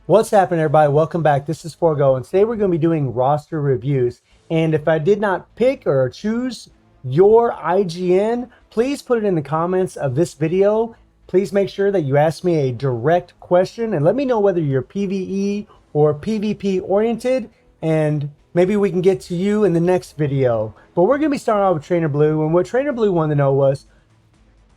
What's happening, everybody? Welcome back. This is Forgo, and today we're going to be doing roster reviews. And if I did not pick or choose your IGN, please put it in the comments of this video. Please make sure that you ask me a direct question and let me know whether you're PvE or PvP oriented, and maybe we can get to you in the next video. But we're going to be starting out with Trainer Blue, and what Trainer Blue wanted to know was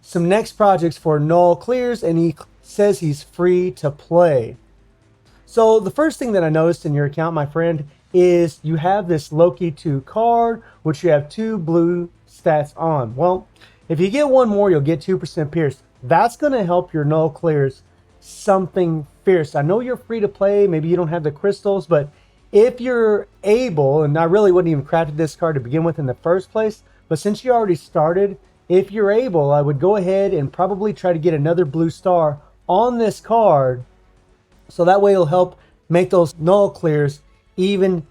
some next projects for null clears, and he says he's free to play. So the first thing that I noticed in your account, my friend, is you have this Loki 2 card, which you have 2 blue stats on. Well, if you get one more, you'll get 2% pierce. That's going to help your null clears something fierce. I know you're free to play. Maybe you don't have the crystals, but if you're able, and I really wouldn't even crafted this card to begin with in the first place, but since you already started, if you're able, I would go ahead and probably try to get another blue star on this card, so that way it'll help make those null clears even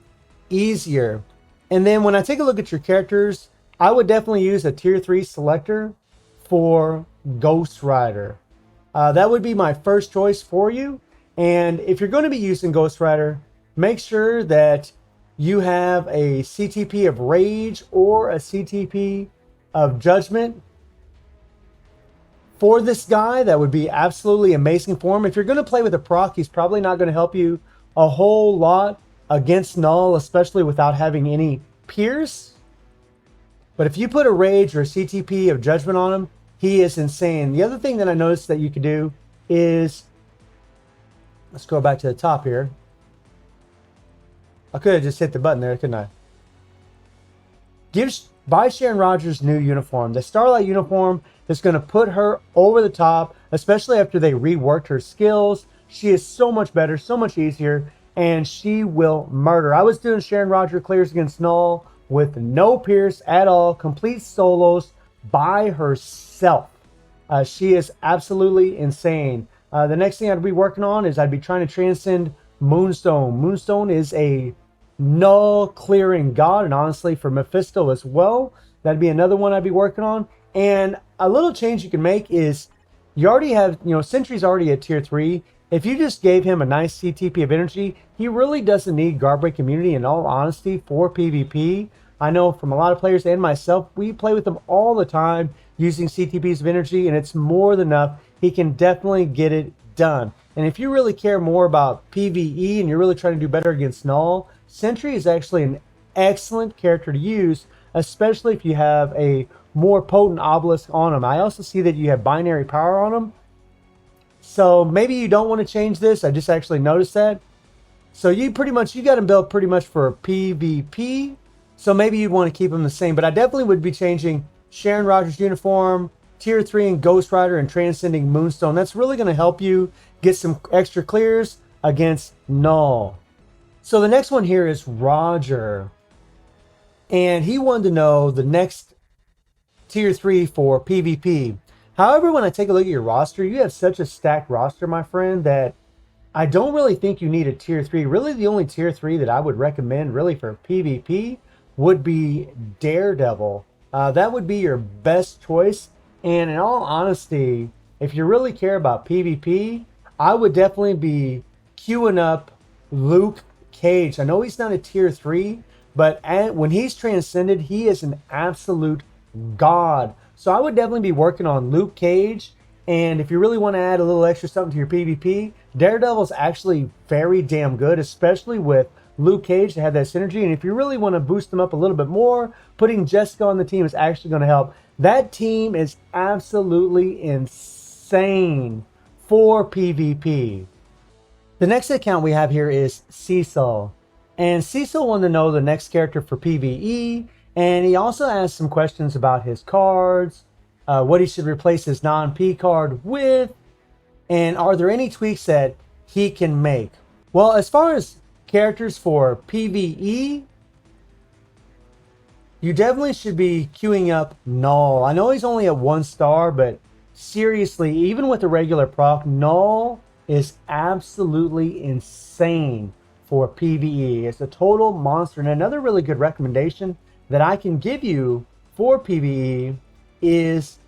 easier. And then when I take a look at your characters, I would definitely use a tier 3 selector for Ghost Rider. That would be my first choice for you. And if you're going to be using Ghost Rider, make sure that you have a CTP of Rage or a CTP of Judgment. For this guy, that would be absolutely amazing for him. If you're going to play with a proc, he's probably not going to help you a whole lot against null, especially without having any pierce. But if you put a Rage or a CTP of Judgment on him, he is insane. The other thing that I noticed that you could do is, let's go back to the top here. I could have just hit the button there, couldn't I? Buy Sharon Rogers' new uniform. The Starlight uniform is going to put her over the top, especially after they reworked her skills. She is so much better, so much easier, and she will murder. I was doing Sharon Rogers clears against Null with no pierce at all, complete solos by herself. She is absolutely insane. The next thing I'd be working on is I'd be trying to transcend Moonstone. Moonstone is a null clearing god, and honestly for Mephisto as well, that'd be another one I'd be working on. And a little change you can make is you already have, Sentry's already at tier 3. If you just gave him a nice CTP of energy, he really doesn't need guard break immunity, in all honesty, for PvP. I know from a lot of players and myself, we play with them all the time using CTPs of energy, and it's more than enough. He can definitely get it done. And if you really care more about PvE and you're really trying to do better against Null, Sentry is actually an excellent character to use, especially if you have a more potent obelisk on him. I also see that you have binary power on him. So maybe you don't want to change this. I just actually noticed that. So you got him built pretty much for PvP. So maybe you'd want to keep him the same. But I definitely would be changing Sharon Rogers uniform, tier 3 and Ghost Rider, and transcending Moonstone. That's really going to help you get some extra clears against Null. So the next one here is Roger. And he wanted to know the next tier 3 for PvP. However, when I take a look at your roster, you have such a stacked roster, my friend, that I don't really think you need a tier 3. Really, the only tier 3 that I would recommend really for PvP would be Daredevil. That would be your best choice. And in all honesty, if you really care about PvP, I would definitely be queuing up Luke Cage. I know he's not a tier 3, but when he's transcended, he is an absolute god. So I would definitely be working on Luke Cage. And if you really want to add a little extra something to your PvP, Daredevil is actually very damn good, especially with Luke Cage to have that synergy. And if you really want to boost them up a little bit more, putting Jessica on the team is actually going to help. That team is absolutely insane for PvP. The next account we have here is Seesaw. And Seesaw wanted to know the next character for PvE. And he also asked some questions about his cards, what he should replace his non-P card with, and are there any tweaks that he can make. Well, as far as characters for PvE, you definitely should be queuing up Null. I know he's only at 1 star, but seriously, even with the regular proc, Null is absolutely insane for PvE. It's a total monster. And another really good recommendation that I can give you for PvE is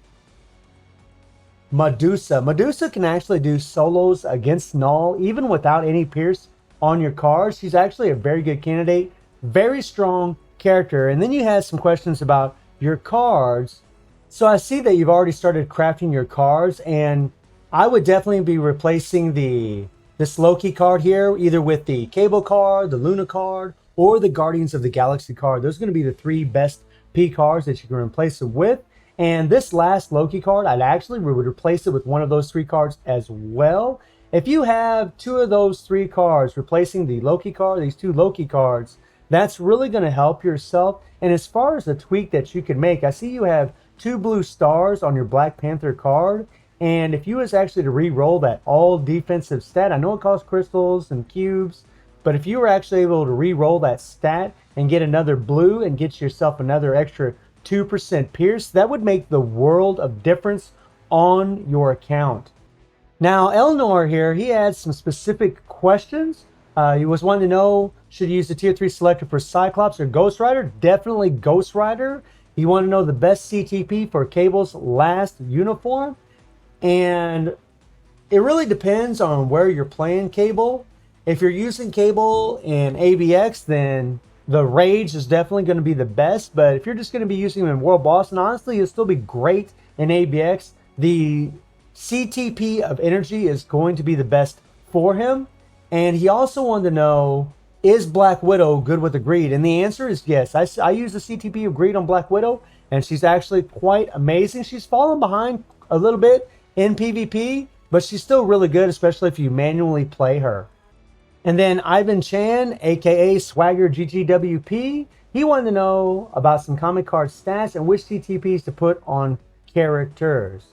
Medusa. Medusa can actually do solos against Null, even without any Pierce on your cards. She's actually a very good candidate, very strong character. And then you had some questions about your cards. So I see that you've already started crafting your cards, and I would definitely be replacing this Loki card here, either with the Cable card, the Luna card, or the Guardians of the Galaxy card. Those are going to be the three best P cards that you can replace it with. And this last Loki card, I'd actually would replace it with one of those three cards as well. If you have two of those three cards replacing the Loki card, these two Loki cards, that's really going to help yourself. And as far as the tweak that you can make, I see you have two blue stars on your Black Panther card. And if you was actually to re-roll that all defensive stat, I know it costs crystals and cubes, but if you were actually able to re-roll that stat and get another blue and get yourself another extra 2% Pierce, that would make the world of difference on your account. Now, Eleanor here, he had some specific questions. He was wanting to know, should you use the tier 3 selector for Cyclops or Ghost Rider? Definitely Ghost Rider. He wanted to know the best CTP for Cable's last uniform. And it really depends on where you're playing Cable. If you're using Cable in ABX, then the Rage is definitely going to be the best. But if you're just going to be using him in World Boss, and honestly, he'll still be great in ABX, the CTP of Energy is going to be the best for him. And he also wanted to know, is Black Widow good with the Greed? And the answer is yes. I use the CTP of Greed on Black Widow, and she's actually quite amazing. She's fallen behind a little bit in PvP, but she's still really good, especially if you manually play her. And then Ivan Chan, aka Swagger GGWP, he wanted to know about some comic card stats and which CTPs to put on characters.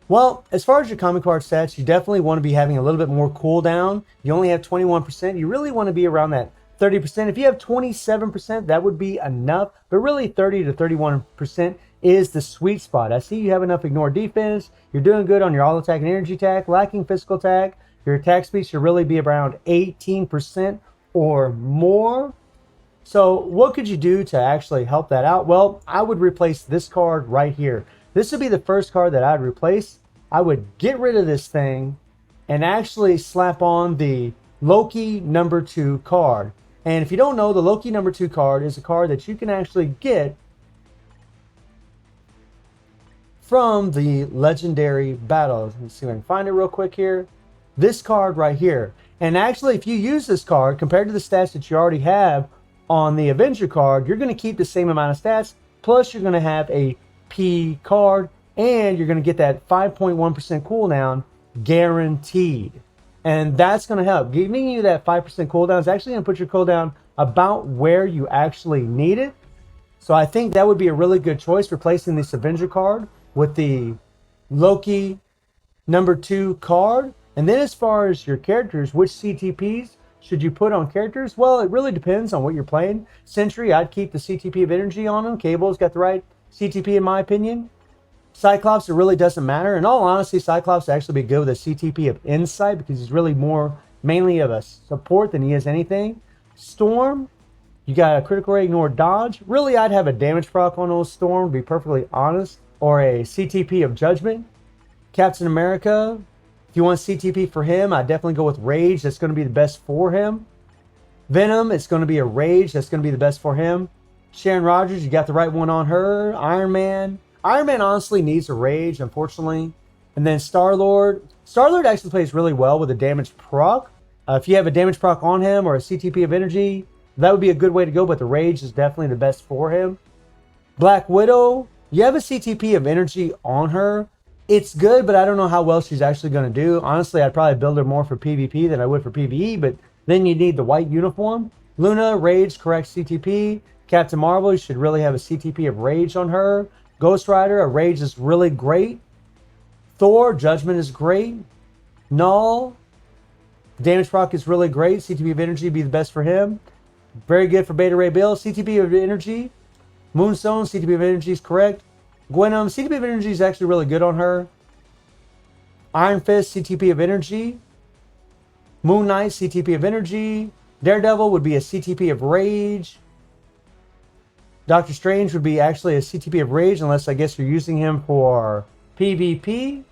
Well, as far as your comic card stats, you definitely want to be having a little bit more cooldown. You only have 21%. You really want to be around that 30%. If you have 27%, that would be enough. But really, 30 to 31% is the sweet spot. I see you have enough ignore defense. You're doing good on your all attack and energy attack, lacking physical attack. Your attack speed should really be around 18% or more. So what could you do to actually help that out? Well, I would replace this card right here. This would be the first card that I'd replace. I would get rid of this thing and actually slap on the Loki number 2 card. And if you don't know, the Loki number 2 card is a card that you can actually get from the legendary battles. Let's see if I can find it real quick here. This card right here. And actually, if you use this card compared to the stats that you already have on the Avenger card, you're going to keep the same amount of stats, plus you're going to have a P card, and you're going to get that 5.1% cooldown guaranteed. And that's going to help. Giving you that 5% cooldown is actually going to put your cooldown about where you actually need it. So I think that would be a really good choice, replacing this Avenger card with the Loki number 2 card. And then as far as your characters, which CTPs should you put on characters? Well, it really depends on what you're playing. Sentry, I'd keep the CTP of Energy on him. Cable's got the right CTP in my opinion. Cyclops, it really doesn't matter. In all honesty, Cyclops would actually be good with a CTP of Insight because he's really more mainly of a support than he is anything. Storm, you got a critical rate, ignore, dodge. Really, I'd have a damage proc on those Storm, to be perfectly honest, or a CTP of Judgment. Captain America, if you want CTP for him, I'd definitely go with Rage. That's going to be the best for him. Venom, it's going to be a Rage. That's going to be the best for him. Sharon Rogers, you got the right one on her. Iron Man. Iron Man honestly needs a Rage, unfortunately. And then Star-Lord. Star-Lord actually plays really well with a damage proc. If you have a damage proc on him or a CTP of Energy, that would be a good way to go, but the Rage is definitely the best for him. Black Widow, you have a CTP of Energy on her. It's good, but I don't know how well she's actually going to do. Honestly, I'd probably build her more for PvP than I would for PvE, but then you need the white uniform. Luna, Rage, correct CTP. Captain Marvel, you should really have a CTP of Rage on her. Ghost Rider, a Rage is really great. Thor, Judgment is great. Null, damage proc is really great. CTP of Energy would be the best for him. Very good for Beta Ray Bill. CTP of Energy. Moonstone, CTP of Energy is correct. Gwenom, CTP of Energy is actually really good on her. Iron Fist, CTP of Energy. Moon Knight, CTP of Energy. Daredevil would be a CTP of Rage. Doctor Strange would be actually a CTP of Rage, unless I guess you're using him for PvP.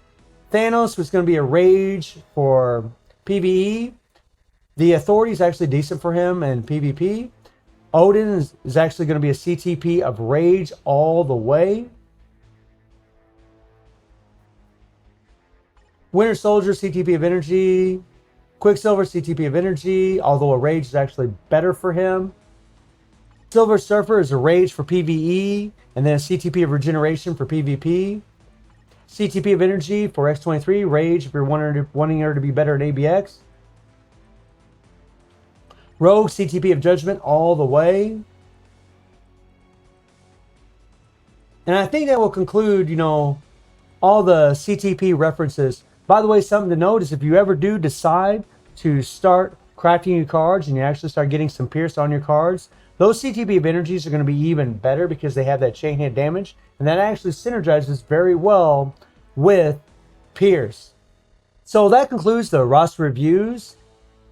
Thanos was going to be a Rage for PvE. The Authority is actually decent for him in PvP. Odin is actually going to be a CTP of Rage all the way. Winter Soldier, CTP of Energy. Quicksilver, CTP of Energy, although a Rage is actually better for him. Silver Surfer is a Rage for PvE, and then a CTP of Regeneration for PvP. CTP of Energy for X-23, Rage if you're wanting her to be better at ABX. Rogue, CTP of Judgment all the way. And I think that will conclude, all the CTP references. By the way, something to note is if you ever do decide to start crafting your cards and you actually start getting some Pierce on your cards, those CTP of Energies are going to be even better because they have that chain hit damage. And that actually synergizes very well with Pierce. So that concludes the roster reviews.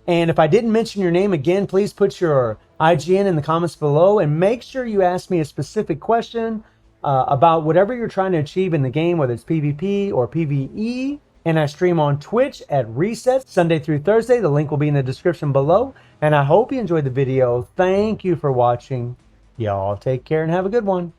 And if I didn't mention your name again, please put your IGN in the comments below and make sure you ask me a specific question about whatever you're trying to achieve in the game, whether it's PvP or PvE. And I stream on Twitch at Reset, Sunday through Thursday. The link will be in the description below. And I hope you enjoyed the video. Thank you for watching. Y'all take care and have a good one.